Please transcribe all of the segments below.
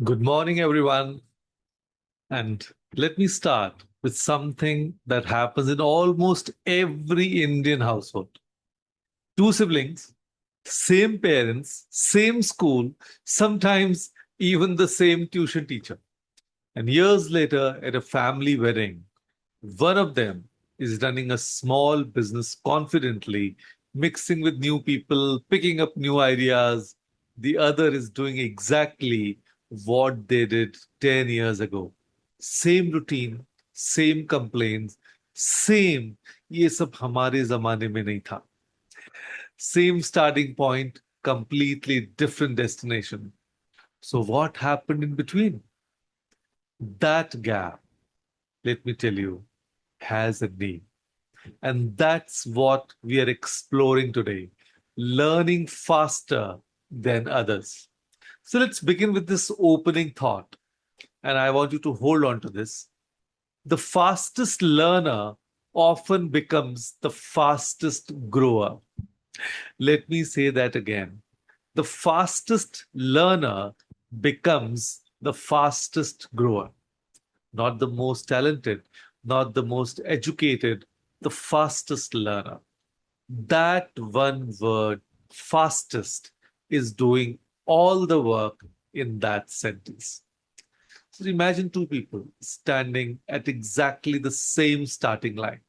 Good morning, everyone. And let me start with something that happens in almost every Indian household. Two siblings, same parents, same school, sometimes even the same tuition teacher. And years later, at a family wedding, one of them is running a small business confidently, mixing with new people, picking up new ideas. The other is doing exactly what they did 10 years ago. Same routine, same complaints, same ये सब हमारे जमाने में नहीं था. Same starting point, completely different destination. So what happened in between? That gap, let me tell you, has a name. And that's what we are exploring today, learning faster than others. So let's begin with this opening thought. And I want you to hold on to this. The fastest learner often becomes the fastest grower. Let me say that again. The fastest learner becomes the fastest grower, not the most talented, not the most educated, the fastest learner. That one word, fastest, is doing all the work in that sentence. So imagine two people standing at exactly the same starting line.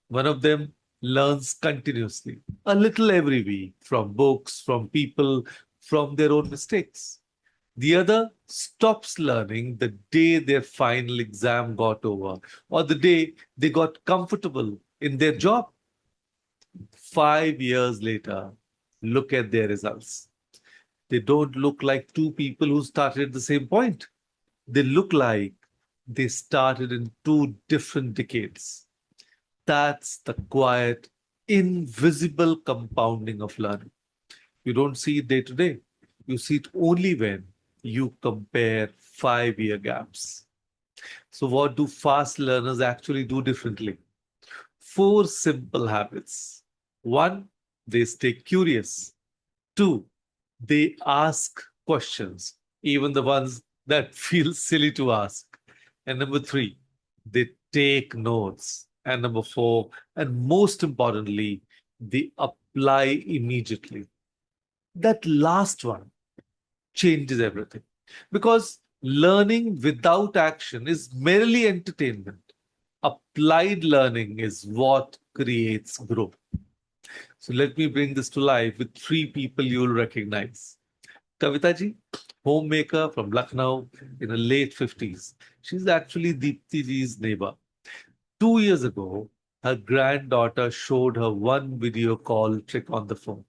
One of them learns continuously, a little every week, from books, from people, from their own mistakes. The other stops learning the day their final exam got over or the day they got comfortable in their job. 5 years later, look at their results. They don't look like two people who started at the same point. They look like they started in two different decades. That's the quiet, invisible compounding of learning. You don't see it day to day. You see it only when you compare 5 year gaps. So, what do fast learners actually do differently? Four simple habits. One, they stay curious. Two, they ask questions, even the ones that feel silly to ask. And number three, they take notes. And number four, and most importantly, they apply immediately. That last one changes everything because learning without action is merely entertainment. Applied learning is what creates growth. So let me bring this to life with three people you'll recognize. Kavita ji, homemaker from Lucknow in her late 50s. She's actually Deepti ji's neighbor. 2 years ago, her granddaughter showed her one video call trick on the phone.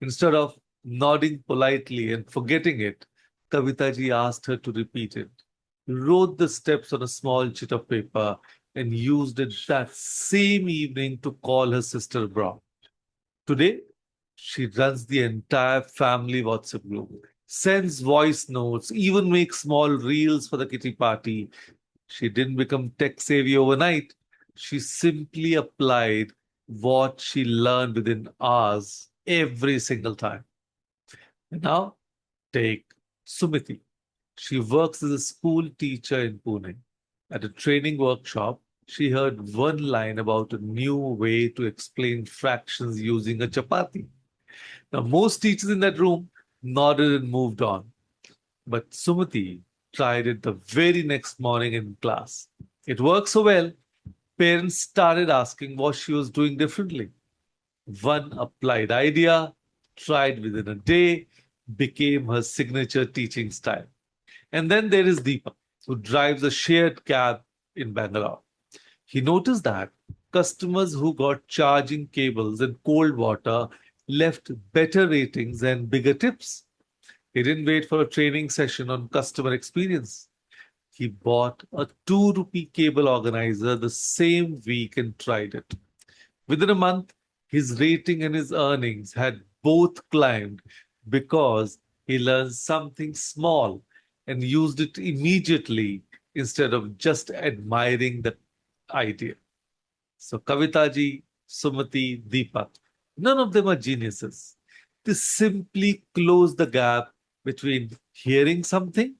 Instead of nodding politely and forgetting it, Kavita ji asked her to repeat it, wrote the steps on a small sheet of paper, and used it that same evening to call her sister abroad. Today, she runs the entire family WhatsApp group, sends voice notes, even makes small reels for the kitty party. She didn't become tech savvy overnight. She simply applied what she learned within hours every single time. And now, take Sumiti. She works as a school teacher in Pune. At a training workshop, she heard one line about a new way to explain fractions using a chapati. Now, most teachers in that room nodded and moved on. But Sumati tried it the very next morning in class. It worked so well, parents started asking what she was doing differently. One applied idea, tried within a day, became her signature teaching style. And then there is Deepak, who drives a shared cab in Bangalore. He noticed that customers who got charging cables and cold water left better ratings and bigger tips. He didn't wait for a training session on customer experience. He bought a 2 rupee cable organizer the same week and tried it. Within a month, his rating and his earnings had both climbed because he learned something small and used it immediately instead of just admiring the idea. So Kavitaji, Sumati, Deepak, none of them are geniuses. They simply close the gap between hearing something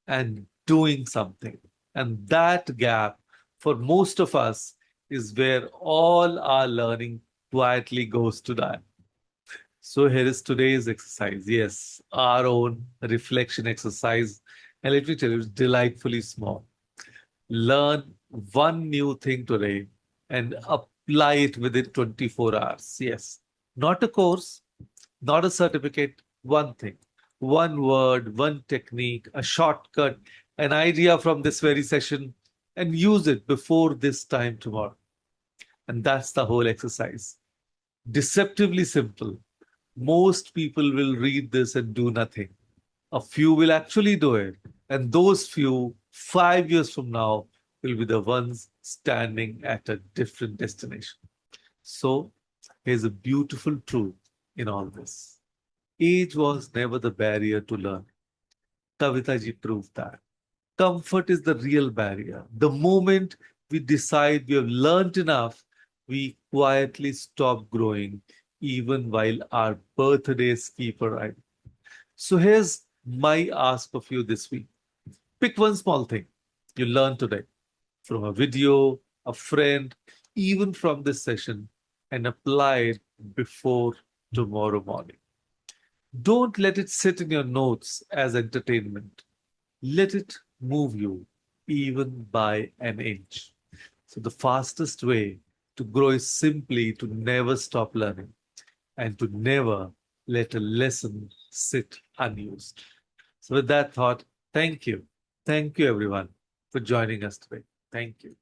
and doing something. And that gap for most of us is where all our learning quietly goes to die. So here is today's exercise. Yes, our own reflection exercise. And let me tell you, it's delightfully small. Learn one new thing today and apply it within 24 hours. Yes, not a course, not a certificate, one thing, one word, one technique, a shortcut, an idea from this very session, and use it before this time tomorrow. And that's the whole exercise. Deceptively simple. Most people will read this and do nothing. A few will actually do it. And those few, 5 years from now, will be the ones standing at a different destination. So, here's a beautiful truth in all this. Age was never the barrier to learn. Kavita ji proved that. Comfort is the real barrier. The moment we decide we have learned enough, we quietly stop growing, even while our birthdays keep arriving. So here's my ask of you this week. Pick one small thing you learned today from a video, a friend, even from this session, and apply it before tomorrow morning. Don't let it sit in your notes as entertainment. Let it move you even by an inch. So, the fastest way to grow is simply to never stop learning and to never let a lesson sit unused. So, with that thought, thank you. Thank you, everyone, for joining us today. Thank you.